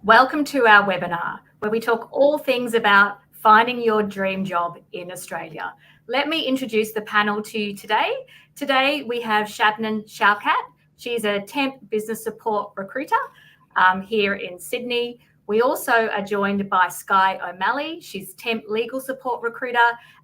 Welcome to our webinar, where we talk all things about finding your dream job in Australia. Let me introduce the panel to you today. Today we have Shabnam Shaukat. She's a temp business support recruiter here in Sydney. We also are joined by Skye O'Malley. She's temp legal support recruiter,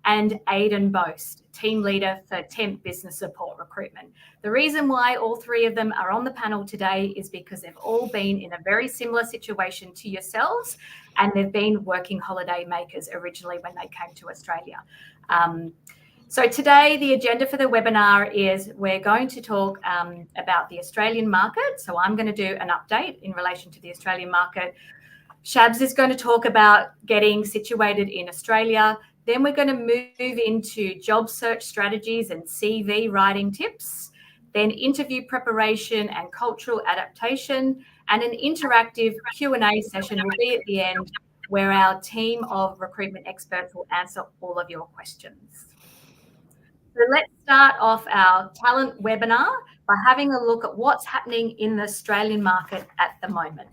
and Aiden Boast, team leader for temp business support recruitment. The reason why all three of them are on the panel today is because they've all been in a very similar situation to yourselves, and they've been working holiday makers originally when they came to Australia. So today, the agenda for the webinar is we're going to talk about the Australian market. So I'm going to do an update in relation to the Australian market. Shabs is going to talk about getting situated in Australia. Then we're going to move into job search strategies and CV writing tips, then interview preparation and cultural adaptation, and an interactive Q&A session will be at the end where our team of recruitment experts will answer all of your questions. So let's start off our talent webinar by having a look at what's happening in the Australian market at the moment.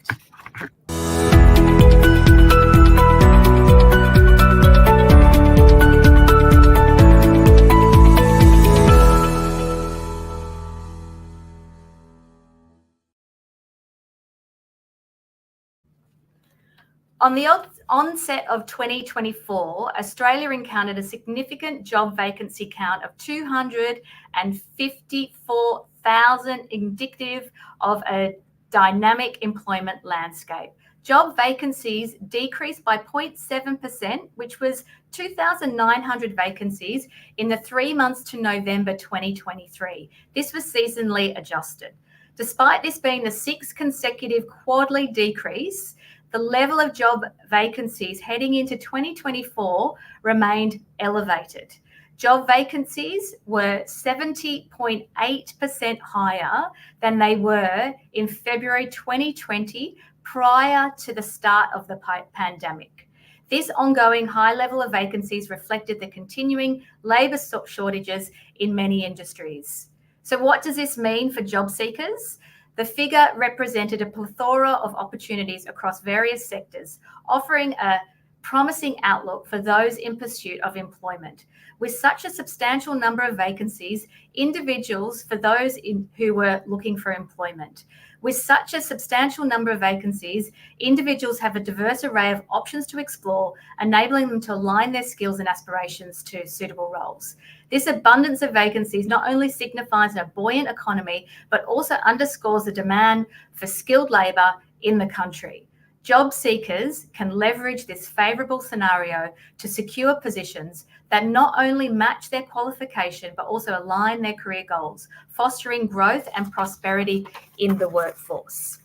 On the onset of 2024, Australia encountered a significant job vacancy count of 254,000, indicative of a dynamic employment landscape. Job vacancies decreased by 0.7%, which was 2,900 vacancies in the 3 months to November 2023. This was seasonally adjusted. Despite this being the 6th consecutive quarterly decrease, the level of job vacancies heading into 2024 remained elevated. Job vacancies were 70.8% higher than they were in February 2020, prior to the start of the pandemic. This ongoing high level of vacancies reflected the continuing labour shortages in many industries. So what does this mean for job seekers? The figure represented a plethora of opportunities across various sectors, offering a promising outlook for those in pursuit of employment. With such a substantial number of vacancies, individuals for those who were looking for employment. With such a substantial number of vacancies, individuals have a diverse array of options to explore, enabling them to align their skills and aspirations to suitable roles. This abundance of vacancies not only signifies a buoyant economy, but also underscores the demand for skilled labour in the country. Job seekers can leverage this favourable scenario to secure positions that not only match their qualification, but also align their career goals, fostering growth and prosperity in the workforce.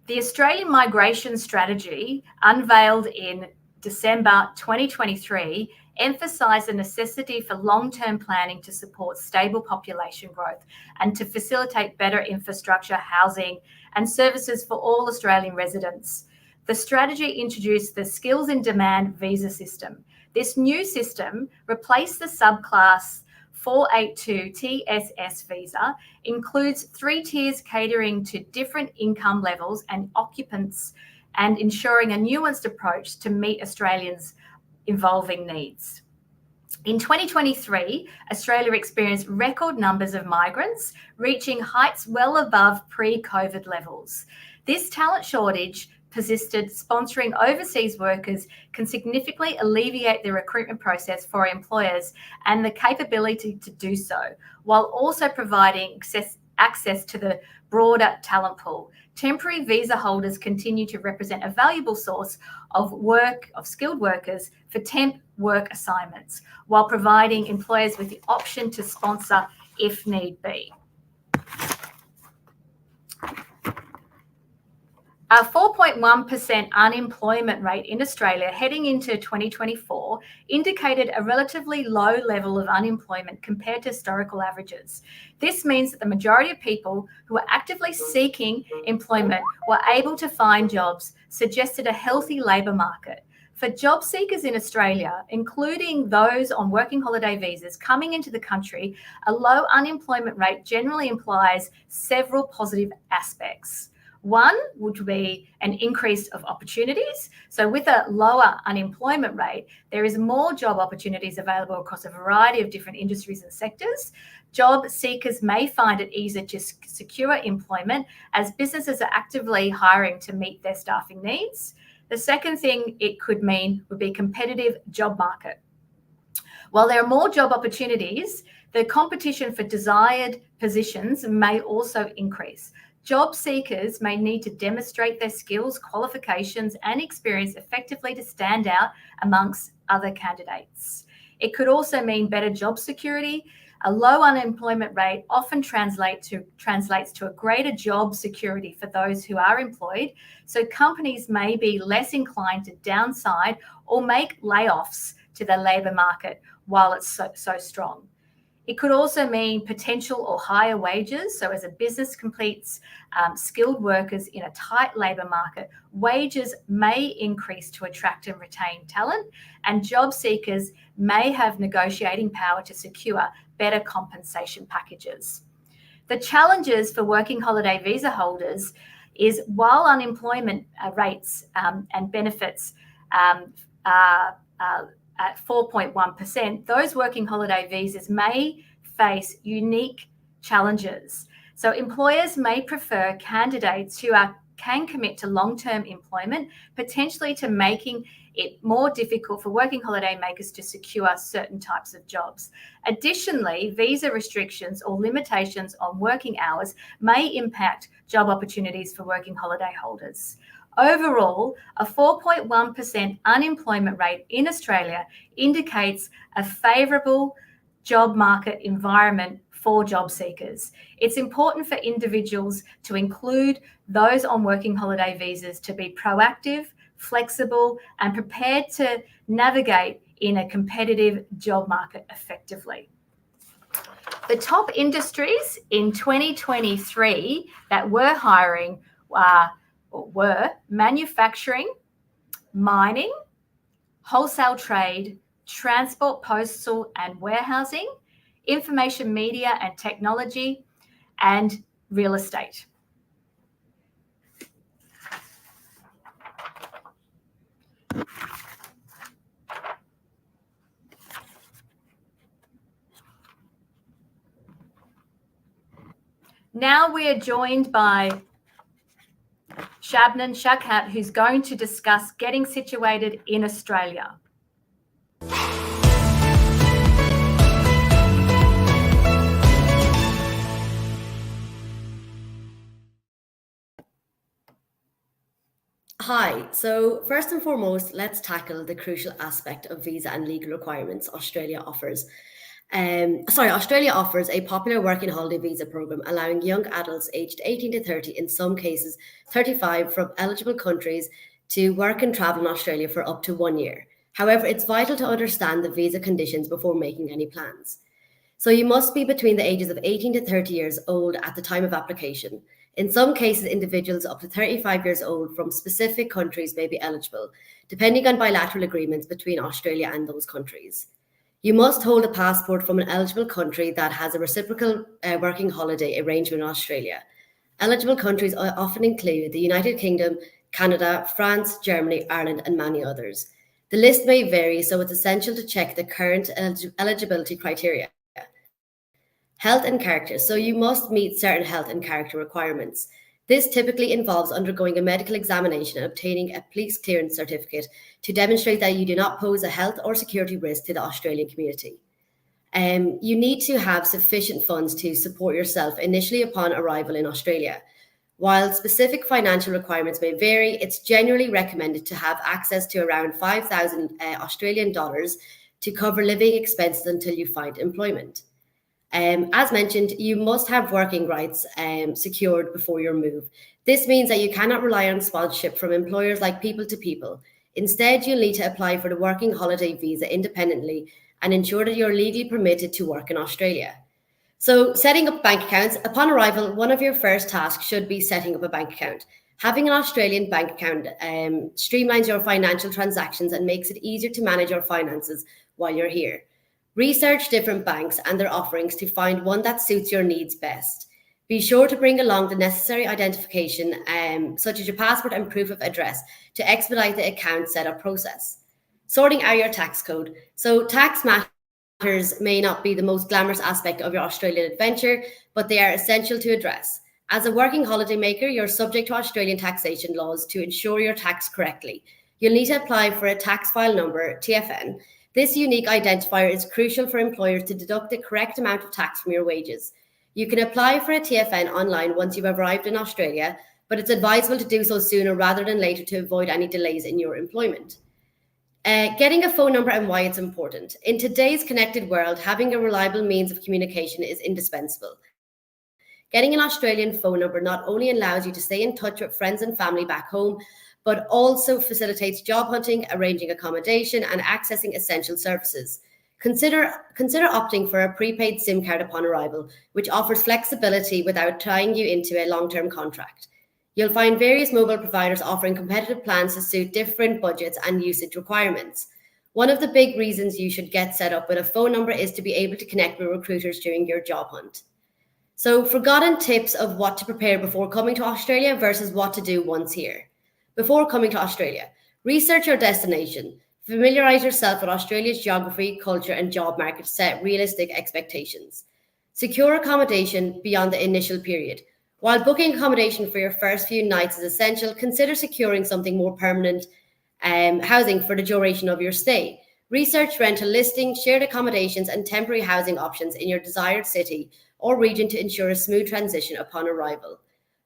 The Australian Migration Strategy, unveiled in December 2023, emphasised the necessity for long-term planning to support stable population growth and to facilitate better infrastructure, housing and services for all Australian residents. The strategy introduced the Skills in Demand visa system. This new system replaced the subclass 482 TSS visa, includes 3 tiers catering to different income levels and occupants, and ensuring a nuanced approach to meet Australians' evolving needs. In 2023, Australia experienced record numbers of migrants, reaching heights well above pre-COVID levels. This talent shortage persisted, sponsoring overseas workers can significantly alleviate the recruitment process for employers and the capability to do so, while also providing access to the broader talent pool. Temporary visa holders continue to represent a valuable source of skilled workers for temp work assignments, while providing employers with the option to sponsor if need be. Our 4.1% unemployment rate in Australia heading into 2024 indicated a relatively low level of unemployment compared to historical averages. This means that the majority of people who are actively seeking employment were able to find jobs, suggested a healthy labour market. For job seekers in Australia, including those on working holiday visas coming into the country, a low unemployment rate generally implies several positive aspects. One would be an increase of opportunities. So with a lower unemployment rate, there is more job opportunities available across a variety of different industries and sectors. Job seekers may find it easier to secure employment as businesses are actively hiring to meet their staffing needs. The second thing it could mean would be competitive job market. While there are more job opportunities, the competition for desired positions may also increase. Job seekers may need to demonstrate their skills, qualifications, and experience effectively to stand out amongst other candidates. It could also mean better job security. A low unemployment rate often translates to a greater job security for those who are employed, so companies may be less inclined to downside or make layoffs to the labour market while it's so strong. It could also mean potential or higher wages. So as a business completes skilled workers in a tight labour market, wages may increase to attract and retain talent, and job seekers may have negotiating power to secure better compensation packages. The challenges for working holiday visa holders is while unemployment rates and benefits are at 4.1%, those working holiday visas may face unique challenges. So employers may prefer candidates who can commit to long-term employment, potentially to making it more difficult for working holiday makers to secure certain types of jobs. Additionally, visa restrictions or limitations on working hours may impact job opportunities for working holiday holders. Overall, a 4.1% unemployment rate in Australia indicates a favourable job market environment for job seekers. It's important for individuals to include those on working holiday visas to be proactive, flexible, and prepared to navigate in a competitive job market effectively. The top industries in 2023 that were hiring were manufacturing, mining, wholesale trade, transport, postal and warehousing, information media and technology, and real estate. Now we are joined by Shabnam Shaukat, who's going to discuss getting situated in Australia. Hi, so first and foremost, let's tackle the crucial aspect of visa and legal requirements Australia offers. Australia offers a popular working holiday visa program allowing young adults aged 18 to 30, in some cases 35, from eligible countries to work and travel in Australia for up to 1 year. However, it's vital to understand the visa conditions before making any plans. So you must be between the ages of 18 to 30 years old at the time of application. In some cases, individuals up to 35 years old from specific countries may be eligible, depending on bilateral agreements between Australia and those countries. You must hold a passport from an eligible country that has a reciprocal working holiday arrangement in Australia. Eligible countries often include the United Kingdom, Canada, France, Germany, Ireland, and many others. The list may vary, so it's essential to check the current eligibility criteria. Health and character. So you must meet certain health and character requirements. This typically involves undergoing a medical examination and obtaining a police clearance certificate to demonstrate that you do not pose a health or security risk to the Australian community. You need to have sufficient funds to support yourself initially upon arrival in Australia. While specific financial requirements may vary, it's generally recommended to have access to around 5,000 Australian dollars to cover living expenses until you find employment. As mentioned, you must have working rights secured before your move. This means that you cannot rely on sponsorship from employers like People to People. Instead, you'll need to apply for the working holiday visa independently and ensure that you're legally permitted to work in Australia. So setting up bank accounts. Upon arrival, one of your first tasks should be setting up a bank account. Having an Australian bank account streamlines your financial transactions and makes it easier to manage your finances while you're here. Research different banks and their offerings to find one that suits your needs best. Be sure to bring along the necessary identification, such as your passport and proof of address, to expedite the account setup process. Sorting out your tax code. So tax matters may not be the most glamorous aspect of your Australian adventure, but they are essential to address. As a working holiday maker, you're subject to Australian taxation laws to ensure you're taxed correctly. You'll need to apply for a tax file number, TFN. This unique identifier is crucial for employers to deduct the correct amount of tax from your wages. You can apply for a TFN online once you've arrived in Australia, but it's advisable to do so sooner rather than later to avoid any delays in your employment. Getting a phone number and why it's important. In today's connected world, having a reliable means of communication is indispensable. Getting an Australian phone number not only allows you to stay in touch with friends and family back home, but also facilitates job hunting, arranging accommodation, and accessing essential services. Consider opting for a prepaid SIM card upon arrival, which offers flexibility without tying you into a long-term contract. You'll find various mobile providers offering competitive plans to suit different budgets and usage requirements. One of the big reasons you should get set up with a phone number is to be able to connect with recruiters during your job hunt. So, forgotten tips of what to prepare before coming to Australia versus what to do once here. Before coming to Australia, research your destination. Familiarise yourself with Australia's geography, culture, and job market to set realistic expectations. Secure accommodation beyond the initial period. While booking accommodation for your first few nights is essential, consider securing something more permanent housing for the duration of your stay. Research rental listings, shared accommodations, and temporary housing options in your desired city or region to ensure a smooth transition upon arrival.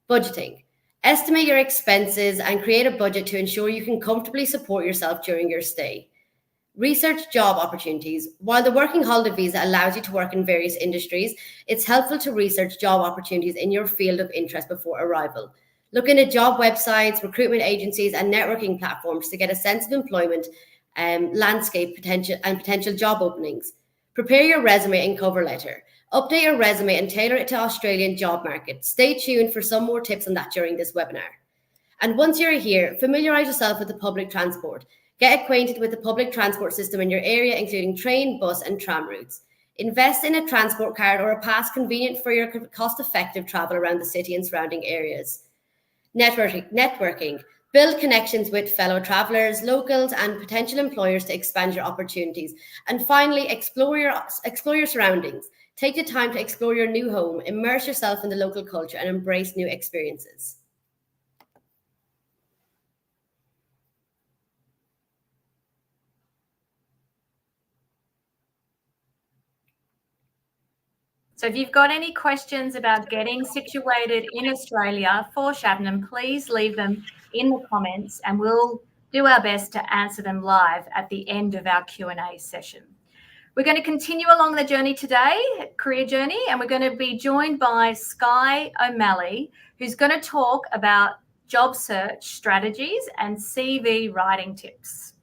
Budgeting. Estimate your expenses and create a budget to ensure you can comfortably support yourself during your stay. Research job opportunities. While the working holiday visa allows you to work in various industries, it's helpful to research job opportunities in your field of interest before arrival. Look into job websites, recruitment agencies, and networking platforms to get a sense of employment landscape potential job openings. Prepare your resume and cover letter. Update your resume and tailor it to Australian job market. Stay tuned for some more tips on that during this webinar. And once you're here, familiarise yourself with the public transport. Get acquainted with the public transport system in your area, including train, bus, and tram routes. Invest in a transport card or a pass convenient for your cost-effective travel around the city and surrounding areas. Networking. Build connections with fellow travellers, locals, and potential employers to expand your opportunities. And finally, explore your surroundings. Take the time to explore your new home, immerse yourself in the local culture, and embrace new experiences. So if you've got any questions about getting situated in Australia for Shabnam, please leave them in the comments and we'll do our best to answer them live at the end of our Q&A session. We're going to continue along the journey today, career journey, and we're going to be joined by Skye O'Malley, who's going to talk about job search strategies and CV writing tips.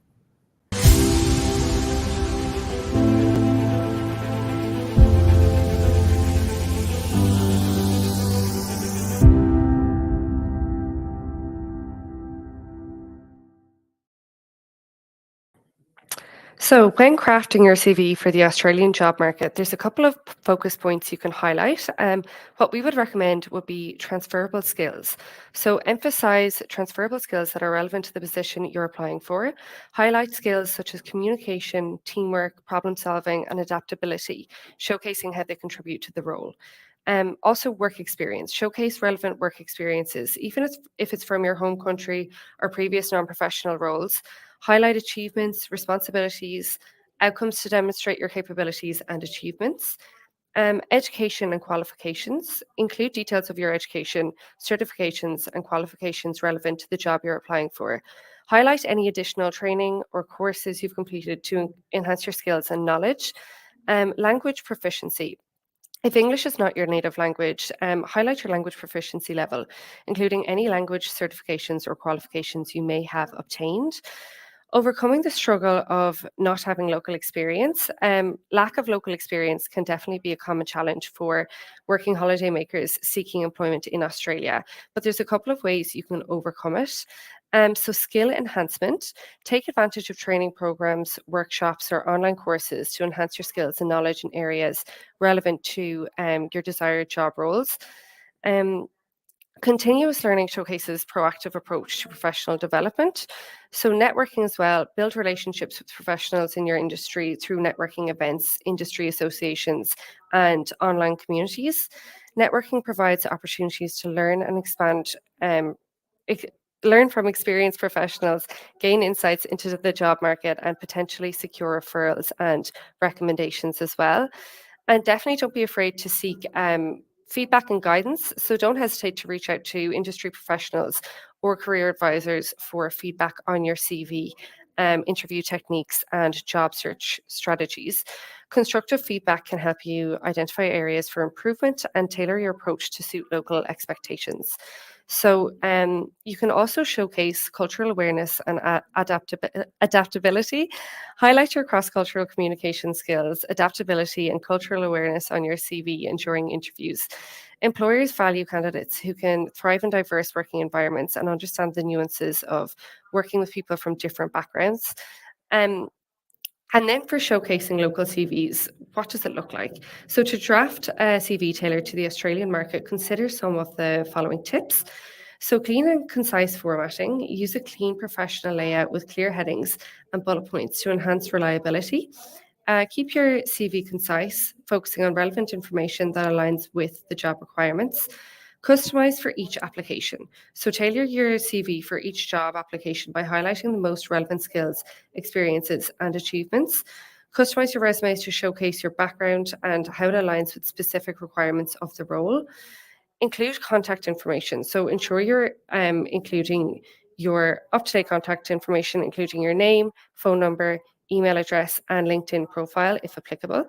So when crafting your CV for the Australian job market, there's a couple of focus points you can highlight. What we would recommend would be transferable skills. So emphasize transferable skills that are relevant to the position you're applying for. Highlight skills such as communication, teamwork, problem solving, and adaptability, showcasing how they contribute to the role. Also work experience. Showcase relevant work experiences, even if it's from your home country or previous non-professional roles. Highlight achievements, responsibilities, outcomes to demonstrate your capabilities and achievements. Education and qualifications. Include details of your education, certifications, and qualifications relevant to the job you're applying for. Highlight any additional training or courses you've completed to enhance your skills and knowledge. Language proficiency. If English is not your native language, highlight your language proficiency level, including any language certifications or qualifications you may have obtained. Overcoming the struggle of not having local experience. Lack of local experience can definitely be a common challenge for working holiday makers seeking employment in Australia, but there's a couple of ways you can overcome it. So skill enhancement. Take advantage of training programs, workshops, or online courses to enhance your skills and knowledge in areas relevant to your desired job roles. Continuous learning showcases proactive approach to professional development. So networking as well, build relationships with professionals in your industry through networking events, industry associations, and online communities. Networking provides opportunities to learn and expand, learn from experienced professionals, gain insights into the job market, and potentially secure referrals and recommendations as well. And definitely don't be afraid to seek feedback and guidance. So don't hesitate to reach out to industry professionals or career advisors for feedback on your CV, interview techniques, and job search strategies. Constructive feedback can help you identify areas for improvement and tailor your approach to suit local expectations. So you can also showcase cultural awareness and adaptability. Highlight your cross-cultural communication skills, adaptability, and cultural awareness on your CV and during interviews. Employers value candidates who can thrive in diverse working environments and understand the nuances of working with people from different backgrounds. And then for showcasing local CVs, what does it look like? So to draft a CV tailored to the Australian market, consider some of the following tips. So clean and concise formatting, use a clean professional layout with clear headings and bullet points to enhance reliability. Keep your CV concise, focusing on relevant information that aligns with the job requirements. Customize for each application. So tailor your CV for each job application by highlighting the most relevant skills, experiences, and achievements. Customize your resumes to showcase your background and how it aligns with specific requirements of the role. Include contact information. So ensure you're including your up-to-date contact information, including your name, phone number, email address, and LinkedIn profile, if applicable.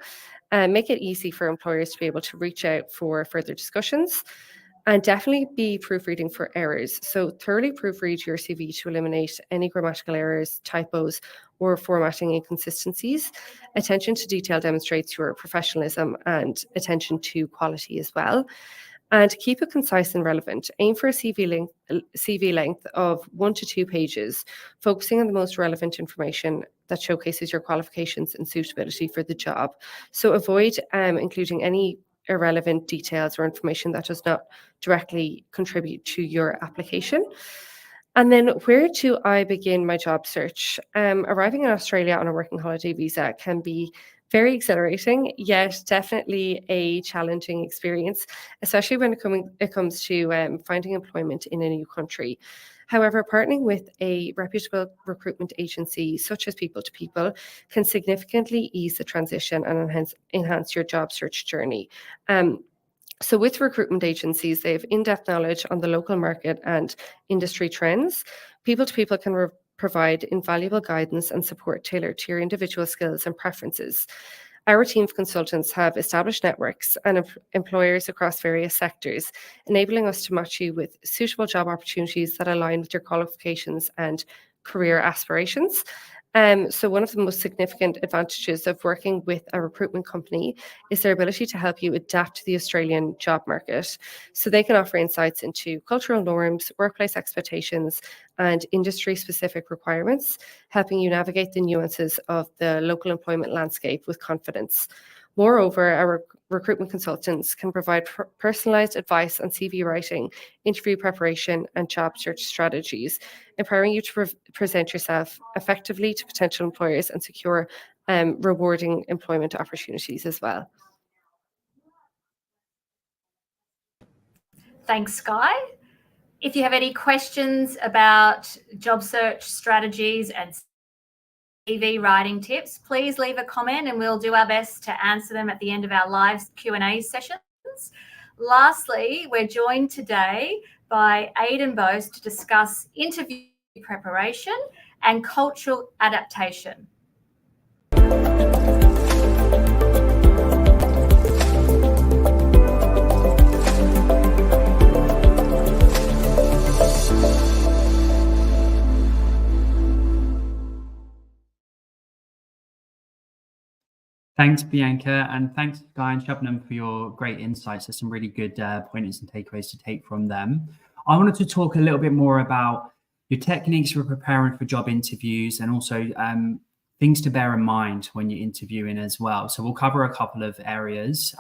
Make it easy for employers to be able to reach out for further discussions. And definitely be proofreading for errors. So thoroughly proofread your CV to eliminate any grammatical errors, typos, or formatting inconsistencies. Attention to detail demonstrates your professionalism and attention to quality as well. And keep it concise and relevant. Aim for a CV length of 1 to 2 pages, focusing on the most relevant information that showcases your qualifications and suitability for the job. So avoid including any irrelevant details or information that does not directly contribute to your application. And then where do I begin my job search? Arriving in Australia on a working holiday visa can be very exhilarating, yet definitely a challenging experience, especially when it comes to finding employment in a new country. However, partnering with a reputable recruitment agency such as People to People can significantly ease the transition and enhance your job search journey. So with recruitment agencies, they have in-depth knowledge on the local market and industry trends. People to People can provide invaluable guidance and support tailored to your individual skills and preferences. Our team of consultants have established networks and employers across various sectors, enabling us to match you with suitable job opportunities that align with your qualifications and career aspirations. So one of the most significant advantages of working with a recruitment company is their ability to help you adapt to the Australian job market. So they can offer insights into cultural norms, workplace expectations, and industry-specific requirements, helping you navigate the nuances of the local employment landscape with confidence. Moreover, our recruitment consultants can provide personalized advice on CV writing, interview preparation, and job search strategies, empowering you to present yourself effectively to potential employers and secure rewarding employment opportunities as well. Thanks, Skye. If you have any questions about job search strategies and CV writing tips, please leave a comment and we'll do our best to answer them at the end of our live Q&A sessions. Lastly, we're joined today by Aiden Boast to discuss interview preparation and cultural adaptation. Thanks, Bianca, and thanks, Skye and Shabnam, for your great insights. There's some really good pointers and takeaways to take from them. I wanted to talk a little bit more about your techniques for preparing for job interviews and also things to bear in mind when you're interviewing as well. So we'll cover a couple of areas.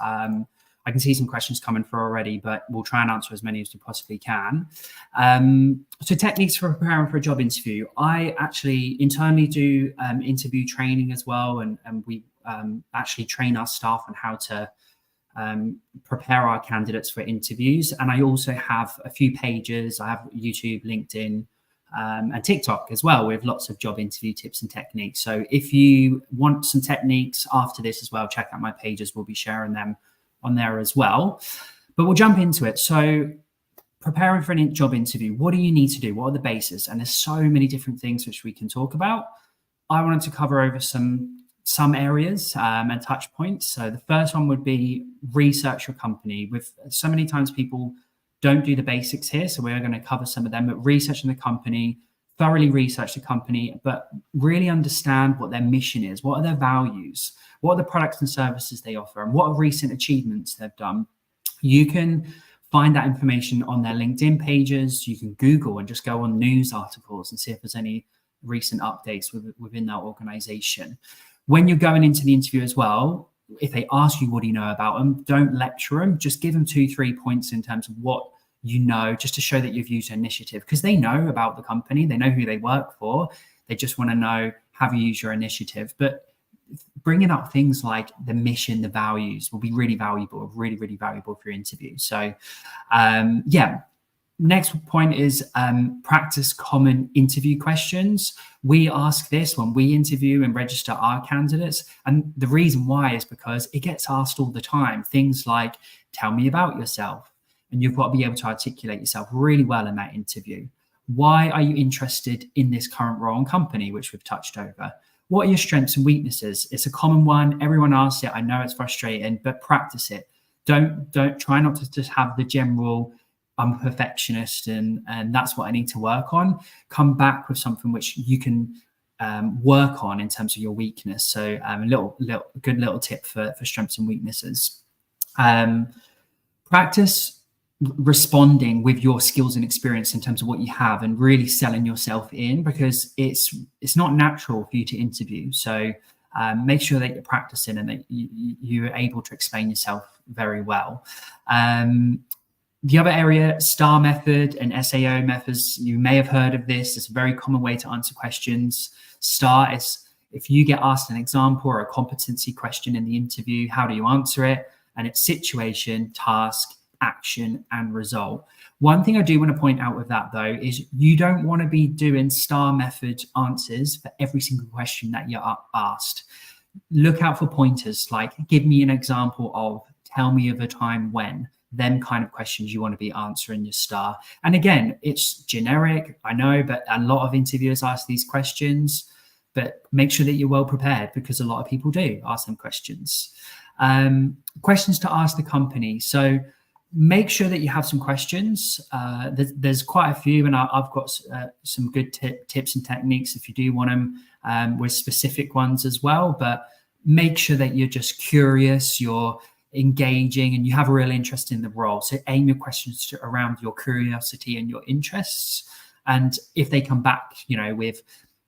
I can see some questions coming through already, but we'll try and answer as many as we possibly can. So techniques for preparing for a job interview. I actually internally do interview training as well, and we actually train our staff on how to prepare our candidates for interviews. And I also have a few pages. I have YouTube, LinkedIn, and TikTok as well, with lots of job interview tips and techniques. So if you want some techniques after this as well, check out my pages. We'll be sharing them on there as well. But we'll jump into it. So preparing for a job interview, what do you need to do? What are the bases? And there's so many different things which we can talk about. I wanted to cover over some areas and touch points. So the first one would be research your company. With so many times people don't do the basics here, so we're going to cover some of them. But researching the company, thoroughly research the company, but really understand what their mission is, what are their values, what are the products and services they offer, and what are recent achievements they've done. You can find that information on their LinkedIn pages. You can Google and just go on news articles and see if there's any recent updates within that organization. When you're going into the interview as well, if they ask you what do you know about them, don't lecture them. Just give them 2-3 points in terms of what you know, just to show that you've used initiative, because they know about the company, they know who they work for. They just want to know, have you used your initiative? But bringing up things like the mission, the values will be really valuable, really, really valuable for your interview. So yeah. Next point is practice common interview questions. We ask this when we interview and register our candidates. And the reason why is because it gets asked all the time. Things like, tell me about yourself. And you've got to be able to articulate yourself really well in that interview. Why are you interested in this current role and company, which we've touched over? What are your strengths and weaknesses? It's a common one. Everyone asks it. I know it's frustrating, but practice it. Don't try not to just have the general, I'm a perfectionist and that's what I need to work on. Come back with something which you can work on in terms of your weakness. So a good little tip for strengths and weaknesses. Practice responding with your skills and experience in terms of what you have, and really selling yourself in, because it's not natural for you to interview. So make sure that you're practicing and that you're able to explain yourself very well. The other area, STAR method and SAO methods, you may have heard of this. It's a very common way to answer questions. STAR is if you get asked an example or a competency question in the interview, how do you answer it? And it's situation, task, action, and result. One thing I do want to point out with that, though, is you don't want to be doing STAR method answers for every single question that you're asked. Look out for pointers like, give me an example of, tell me of a time when. Them kind of questions you want to be answering your STAR. And again, it's generic, I know, but a lot of interviewers ask these questions, but make sure that you're well prepared, because a lot of people do ask them questions. Questions to ask the company. So make sure that you have some questions. There's quite a few, and I've got some good tips and techniques if you do want them, with specific ones as well. But make sure that you're just curious, you're engaging, and you have a real interest in the role. So aim your questions around your curiosity and your interests. And if they come back, with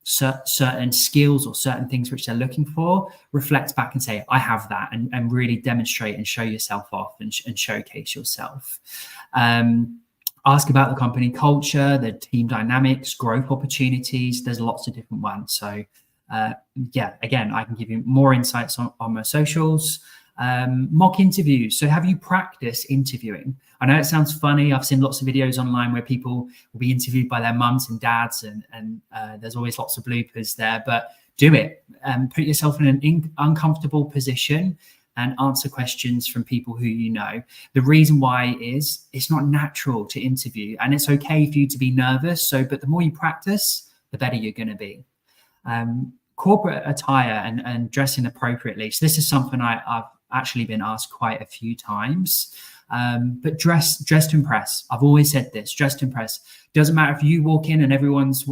certain skills or certain things which they're looking for, reflect back and say, I have that, and really demonstrate and show yourself off and showcase yourself. Ask about the company culture, the team dynamics, growth opportunities. There's lots of different ones. So yeah, again, I can give you more insights on my socials. Mock interviews. So have you practiced interviewing? I know it sounds funny. I've seen lots of videos online where people will be interviewed by their mums and dads, and there's always lots of bloopers there, but do it. Put yourself in an uncomfortable position and answer questions from people who you know. The reason why is it's not natural to interview, and it's okay for you to be nervous. But the more you practice, the better you're going to be. Corporate attire and dressing appropriately. So this is something I've actually been asked quite a few times. But dress to impress. I've always said this, dress to impress. Doesn't matter if you walk in and everyone's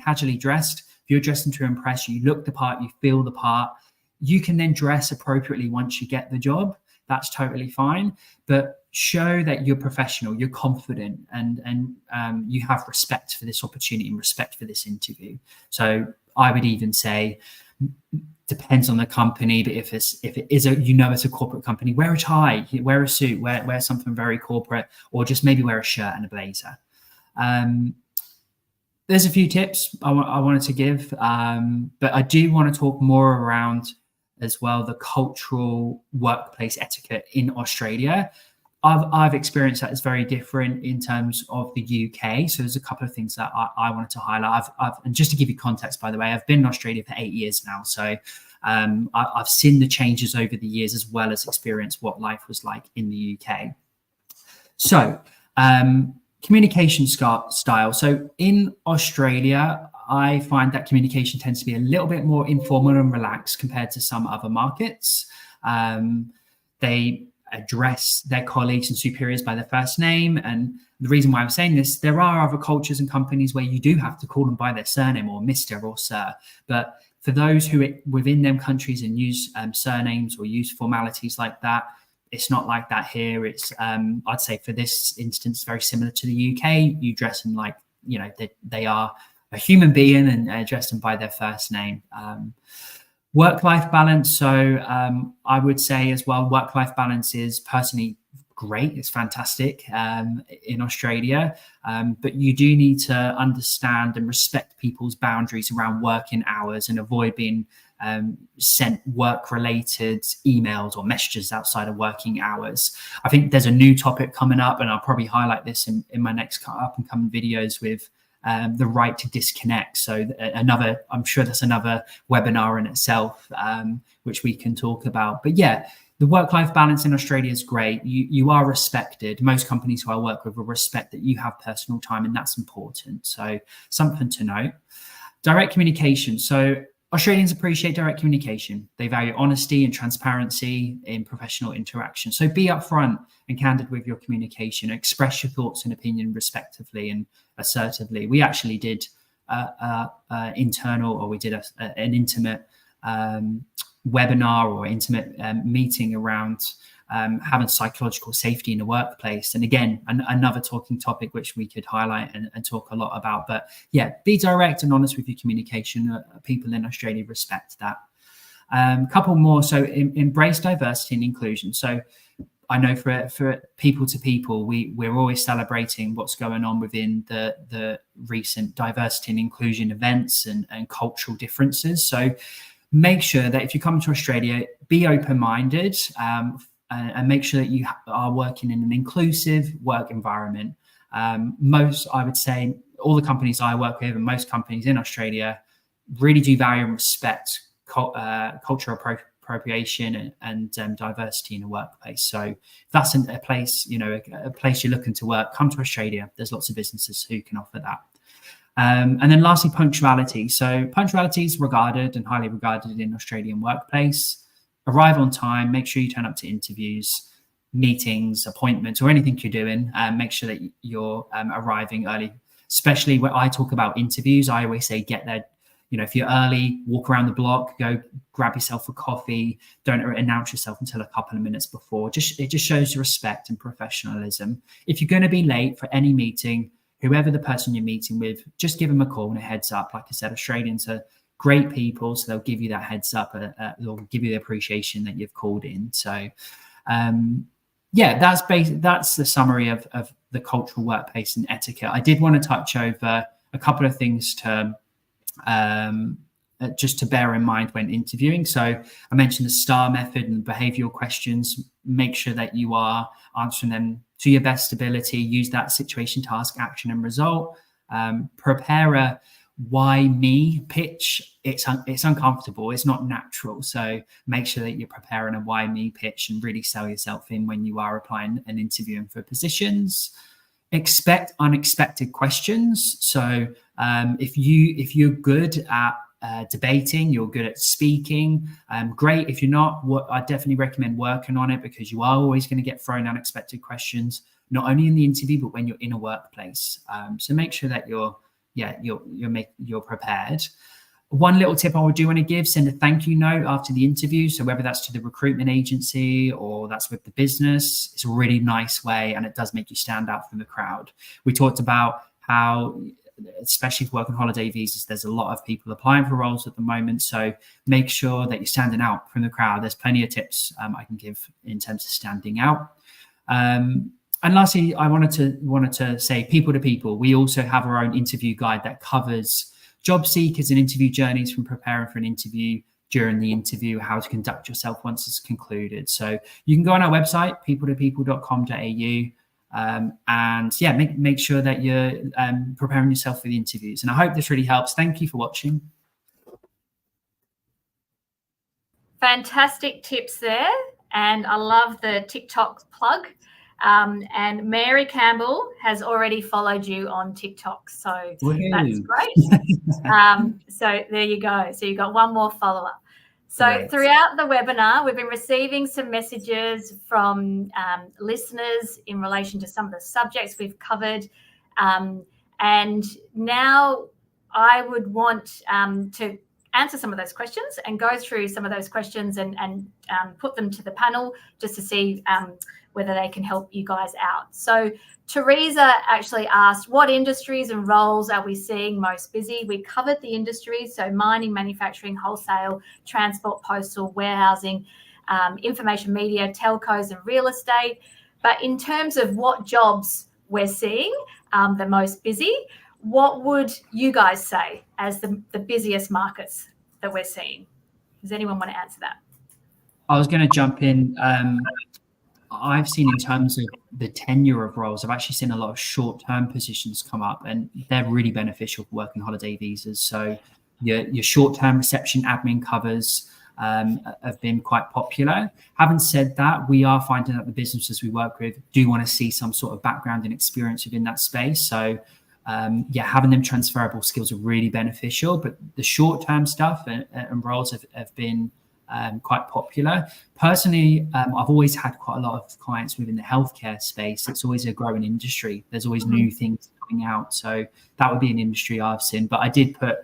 casually dressed. If you're dressing to impress, you look the part, you feel the part. You can then dress appropriately once you get the job. That's totally fine. But show that you're professional, you're confident, and you have respect for this opportunity and respect for this interview. So I would even say depends on the company, but if it is it's a corporate company, wear a tie, wear a suit, wear something very corporate, or just maybe wear a shirt and a blazer. There's a few tips I wanted to give, but I do want to talk more around as well the cultural workplace etiquette in Australia. I've experienced that it's very different in terms of the UK. So there's a couple of things that I wanted to highlight. And just to give you context, by the way, I've been in Australia for 8 years now. So I've seen the changes over the years, as well as experienced what life was like in the UK. So communication style. So in Australia, I find that communication tends to be a little bit more informal and relaxed compared to some other markets. They address their colleagues and superiors by their first name. And the reason why I'm saying this, there are other cultures and companies where you do have to call them by their surname, or Mr. or Sir. But for those who within them countries and use surnames or use formalities like that, it's not like that here. It's I'd say for this instance, very similar to the UK. You dress them like, they are a human being, and address them by their first name. Work-life balance. So I would say as well, work-life balance is personally great. It's fantastic in Australia, but you do need to understand and respect people's boundaries around working hours and avoid being sent work-related emails or messages outside of working hours. I think there's a new topic coming up, and I'll probably highlight this in my next up-and-coming videos with the right to disconnect. So I'm sure that's another webinar in itself, which we can talk about. But yeah, the work-life balance in Australia is great. You are respected. Most companies who I work with will respect that you have personal time, and that's important. So something to note. Direct communication. So Australians appreciate direct communication. They value honesty and transparency in professional interaction. So be upfront and candid with your communication. Express your thoughts and opinion respectively and assertively. We actually did an intimate webinar or intimate meeting around having psychological safety in the workplace. And again, another talking topic which we could highlight and talk a lot about. But yeah, be direct and honest with your communication. People in Australia respect that. A couple more. So embrace diversity and inclusion. So I know for people to people, we're always celebrating what's going on within the recent diversity and inclusion events and cultural differences. So make sure that if you come to Australia, be open-minded, and make sure that you are working in an inclusive work environment. I would say all the companies I work with and most companies in Australia really do value and respect cultural appropriation and diversity in the workplace. So if that's a place, a place you're looking to work, come to Australia. There's lots of businesses who can offer that. And then lastly, punctuality. So punctuality is regarded and highly regarded in Australian workplace. Arrive on time, make sure you turn up to interviews, meetings, appointments, or anything you're doing. Make sure that you're arriving early, especially when I talk about interviews. I always say get there. If you're early, walk around the block, go grab yourself a coffee. Don't announce yourself until a couple of minutes before. It just shows respect and professionalism. If you're going to be late for any meeting, whoever the person you're meeting with, just give them a call and a heads up. Like I said, Australians are great people, so they'll give you that heads up. They'll give you the appreciation that you've called in. So, yeah, that's the summary of the cultural workplace and etiquette. I did want to touch over a couple of things to just to bear in mind when interviewing. So I mentioned the STAR method and behavioral questions. Make sure that you are answering them to your best ability. Use that situation, task, action, and result. Prepare a why me pitch. It's uncomfortable. It's not natural. So make sure that you're preparing a why me pitch and really sell yourself in when you are applying and interviewing for positions. Expect unexpected questions. So if you're good at debating, you're good at speaking, great. If you're not, I definitely recommend working on it, because you are always going to get thrown unexpected questions, not only in the interview, but when you're in a workplace. So make sure that you're prepared. One little tip I do want to give: send a thank you note after the interview. So whether that's to the recruitment agency or that's with the business, it's a really nice way, and it does make you stand out from the crowd. We talked about how especially for work on holiday visas, there's a lot of people applying for roles at the moment. So make sure that you're standing out from the crowd. There's plenty of tips I can give in terms of standing out. And lastly, I wanted to say people to people. We also have our own interview guide that covers job seekers and interview journeys from preparing for an interview, during the interview, how to conduct yourself once it's concluded. So you can go on our website, peopletopeople.com.au, and yeah, make sure that you're preparing yourself for the interviews. And I hope this really helps. Thank you for watching. Fantastic tips there. And I love the TikTok plug. And Mary Campbell has already followed you on TikTok. So that's great. So there you go. So you've got one more follower. So throughout the webinar, we've been receiving some messages from listeners in relation to some of the subjects we've covered. And now I would want to answer some of those questions and go through some of those questions and put them to the panel just to see whether they can help you guys out. So Teresa actually asked, what industries and roles are we seeing most busy? We covered the industries, so mining, manufacturing, wholesale, transport, postal, warehousing, information media, telcos and real estate. But in terms of what jobs we're seeing the most busy, what would you guys say as the busiest markets that we're seeing? Does anyone want to answer that? I was going to jump in. I've seen in terms of the tenure of roles, I've actually seen a lot of short-term positions come up, and they're really beneficial for working holiday visas. So your short-term reception admin covers have been quite popular. Having said that, we are finding that the businesses we work with do want to see some sort of background and experience within that space. So having them transferable skills are really beneficial, but the short-term stuff and roles have been quite popular. Personally, I've always had quite a lot of clients within the healthcare space. It's always a growing industry. There's always new things coming out. So that would be an industry I've seen. But I think I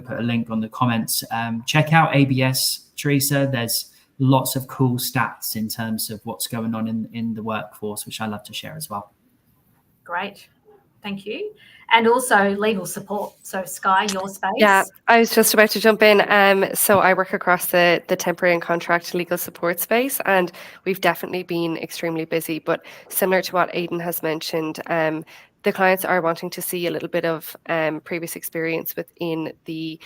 put a link on the comments. Check out ABS, Teresa. There's lots of cool stats in terms of what's going on in the workforce, which I love to share as well. Great. Thank you. And also legal support. So Skye, your space. Yeah, I was just about to jump in. So I work across the temporary and contract legal support space, and we've definitely been extremely busy. But similar to what Aiden has mentioned, the clients are wanting to see a little bit of previous experience within the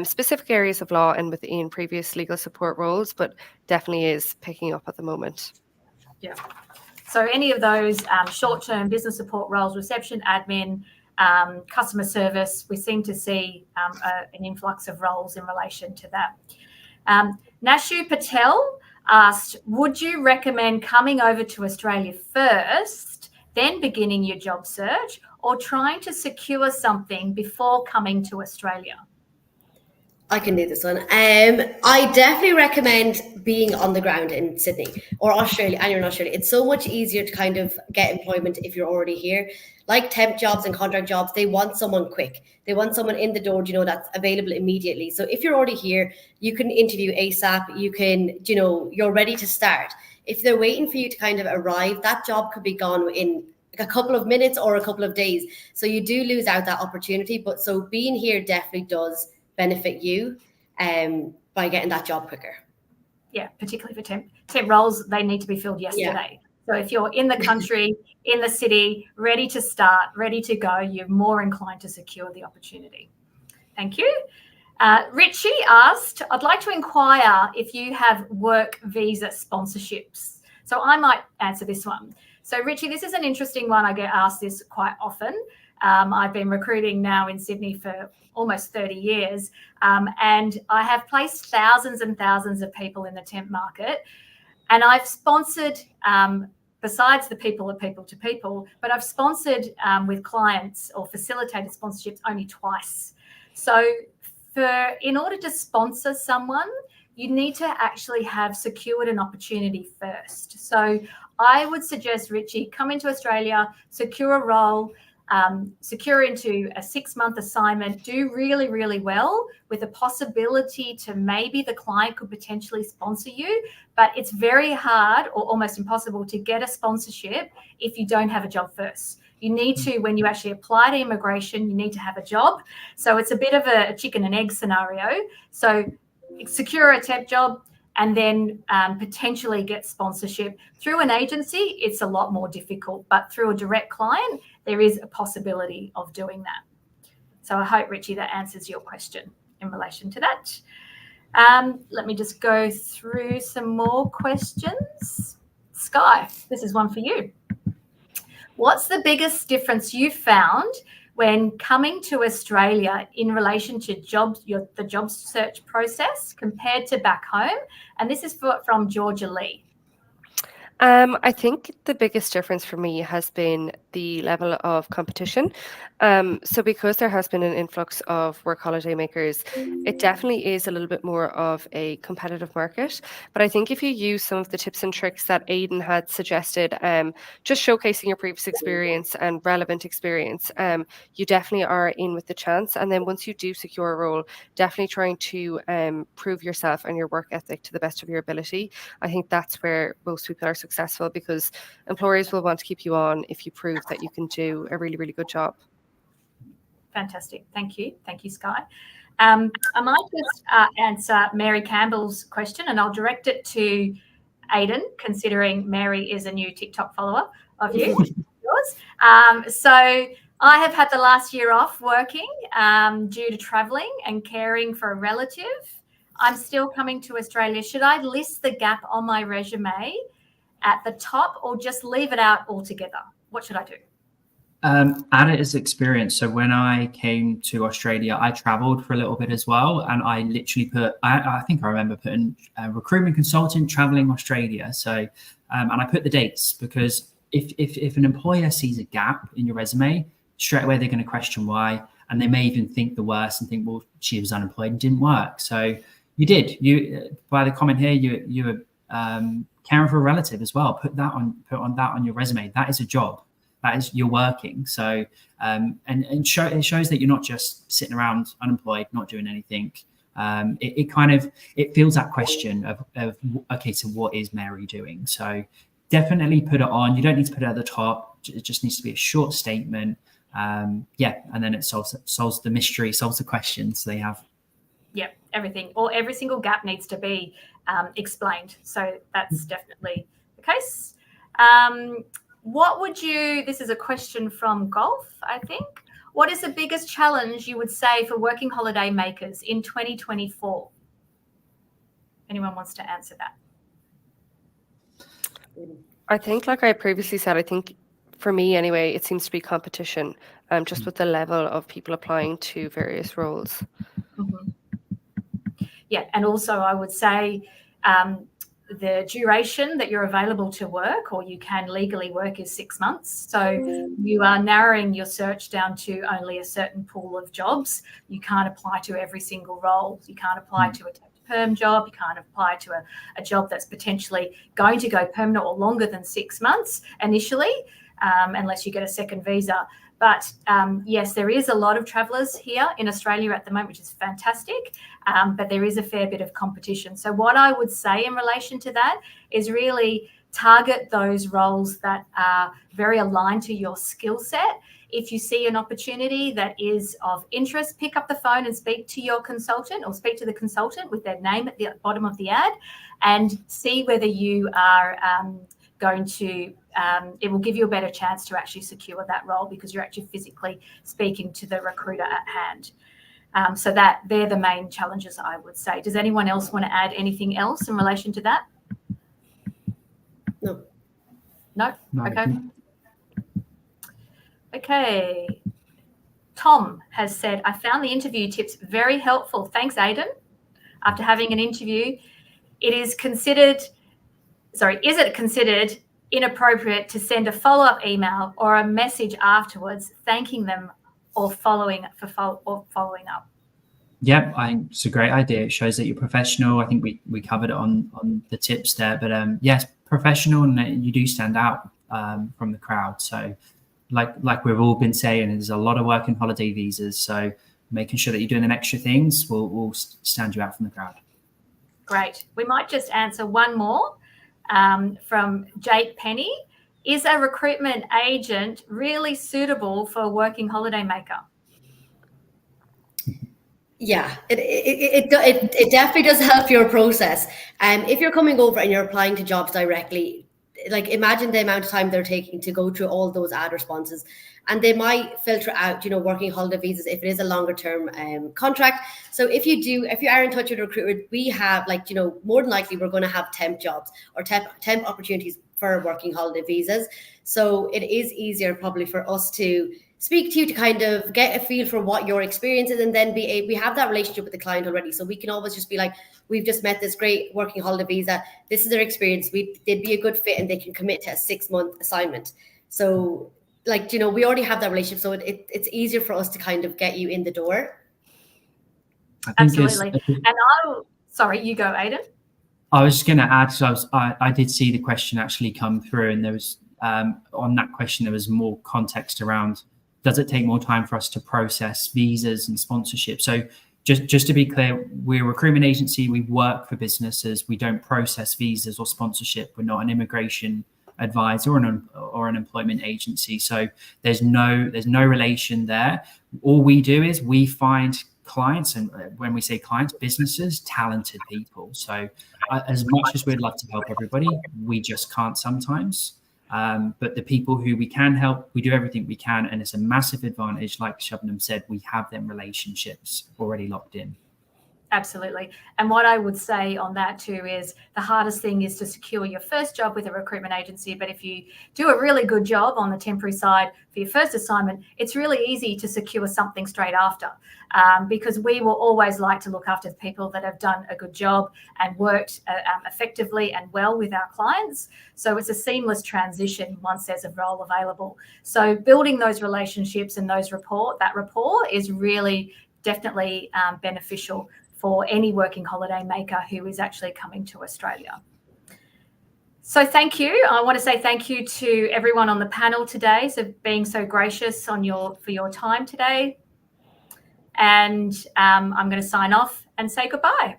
specific areas of law and within previous legal support roles, but definitely is picking up at the moment. Yeah. So any of those short-term business support roles, reception, admin, customer service, we seem to see an influx of roles in relation to that. Nashu Patel asked, would you recommend coming over to Australia first, then beginning your job search, or trying to secure something before coming to Australia? I can do this one. I definitely recommend being on the ground in Sydney or Australia, and you're in Australia. It's so much easier to kind of get employment if you're already here. Like temp jobs and contract jobs, they want someone quick. They want someone in the door, that's available immediately. So if you're already here, you can interview ASAP. You can, you're ready to start. If they're waiting for you to kind of arrive, that job could be gone in a couple of minutes or a couple of days. So you do lose out that opportunity. But so being here definitely does benefit you by getting that job quicker. Yeah, particularly for temp roles, they need to be filled yesterday. Yeah. So if you're in the country, in the city, ready to start, ready to go, you're more inclined to secure the opportunity. Thank you. Richie asked, I'd like to inquire if you have work visa sponsorships. So I might answer this one. So Richie, this is an interesting one. I get asked this quite often. I've been recruiting now in Sydney for almost 30 years, and I have placed thousands and thousands of people in the temp market, and I've sponsored, besides the people to people, but I've sponsored with clients or facilitated sponsorships only twice. So in order to sponsor someone, you need to actually have secured an opportunity first. So I would suggest, Richie, come into Australia, secure a role, secure into a 6-month assignment, do really, really well with the possibility to maybe the client could potentially sponsor you, but it's very hard or almost impossible to get a sponsorship if you don't have a job first. You need to, when you actually apply to immigration, you need to have a job. So it's a bit of a chicken and egg scenario. So secure a temp job and then potentially get sponsorship. Through an agency, it's a lot more difficult, but through a direct client, there is a possibility of doing that. So I hope, Richie, that answers your question in relation to that. Let me just go through some more questions. Skye, this is one for you. What's the biggest difference you found when coming to Australia in relation to the job search process compared to back home? And this is from Georgia Lee. I think the biggest difference for me has been the level of competition. So because there has been an influx of work holiday makers, it definitely is a little bit more of a competitive market. But I think if you use some of the tips and tricks that Aiden had suggested, just showcasing your previous experience and relevant experience, you definitely are in with the chance. And then once you do secure a role, definitely trying to prove yourself and your work ethic to the best of your ability. I think that's where most people are successful, because employers will want to keep you on if you prove that you can do a really, really good job. Fantastic. Thank you. Thank you, Skye. I might just answer Mary Campbell's question, and I'll direct it to Aiden, considering Mary is a new TikTok follower of yours. So I have had the last year off working due to travelling and caring for a relative. I'm still coming to Australia. Should I list the gap on my resume at the top or just leave it out altogether? What should I do? Add it as experience. So when I came to Australia, I traveled for a little bit as well. And I literally put, I think I remember putting recruitment consultant traveling Australia. So, and I put the dates, because if an employer sees a gap in your resume, straight away they're going to question why. And they may even think the worst and think, well, she was unemployed and didn't work. So you did. By the comment here, you were caring for a relative as well. Put that on your resume. That is a job. That is, you're working. So it shows that you're not just sitting around unemployed, not doing anything. It feels that question of okay, so what is Mary doing? So definitely put it on. You don't need to put it at the top. It just needs to be a short statement. And then it solves the mystery, solves the questions they have. Yeah, everything, or every single gap needs to be explained. So that's definitely the case. This is a question from Golf, I think. What is the biggest challenge you would say for working holiday makers in 2024? Anyone wants to answer that? I think, like I previously said, I think for me anyway, it seems to be competition, just with the level of people applying to various roles. Mm-hmm. Yeah, and also I would say the duration that you're available to work or you can legally work is 6 months. So you are narrowing your search down to only a certain pool of jobs. You can't apply to every single role. You can't apply to a perm job. You can't apply to a job that's potentially going to go permanent or longer than 6 months initially, unless you get a second visa. But yes, there is a lot of travellers here in Australia at the moment, which is fantastic. But there is a fair bit of competition. So what I would say in relation to that is really target those roles that are very aligned to your skill set. If you see an opportunity that is of interest, pick up the phone and speak to your consultant, or speak to the consultant with their name at the bottom of the ad, and see whether you are going to, it will give you a better chance to actually secure that role, because you're actually physically speaking to the recruiter at hand. So that they're the main challenges, I would say. Does anyone else want to add anything else in relation to that? No. No? Okay. Okay. Tom has said, I found the interview tips very helpful. Thanks, Aiden. After having an interview, is it considered inappropriate to send a follow-up email or a message afterwards thanking them or following up? Yeah, I think it's a great idea. It shows that you're professional. I think we covered it on the tips there, but yes, professional, and you do stand out from the crowd. So like we've all been saying, there's a lot of work in holiday visas. So making sure that you're doing them extra things will stand you out from the crowd. Great. We might just answer one more from Jake Penny. is a recruitment agent really suitable for a working holiday maker? Yeah, it definitely does help your process. If you're coming over and you're applying to jobs directly, like imagine the amount of time they're taking to go through all those ad responses, and they might filter out, working holiday visas if it is a longer term contract. So if you are in touch with a recruiter, we have more than likely we're going to have temp jobs or temp opportunities for working holiday visas. So it is easier probably for us to speak to you to kind of get a feel for what your experience is, and then we have that relationship with the client already. So we can always just be like, we've just met this great working holiday visa. This is their experience. They'd be a good fit and they can commit to a 6-month assignment. So we already have that relationship. So it's easier for us to kind of get you in the door. Absolutely. And sorry, you go, Aiden. I was just going to add, so I did see the question actually come through, and there was on that question, there was more context around, does it take more time for us to process visas and sponsorship? So just to be clear, we're a recruitment agency. We work for businesses. We don't process visas or sponsorship. We're not an immigration advisor or an employment agency. So there's no relation there. All we do is we find clients, and when we say clients, businesses, talented people. So as much as we'd love to help everybody, we just can't sometimes. But the people who we can help, we do everything we can. And it's a massive advantage. Like Shabnam said, we have them relationships already locked in. Absolutely. And what I would say on that too is the hardest thing is to secure your first job with a recruitment agency. But if you do a really good job on the temporary side for your first assignment, it's really easy to secure something straight after, because we will always like to look after the people that have done a good job and worked effectively and well with our clients. So it's a seamless transition once there's a role available. So building those relationships and that rapport is really definitely beneficial for any working holiday maker who is actually coming to Australia. So thank you. I want to say thank you to everyone on the panel today for being so gracious for your time today. And I'm going to sign off and say goodbye.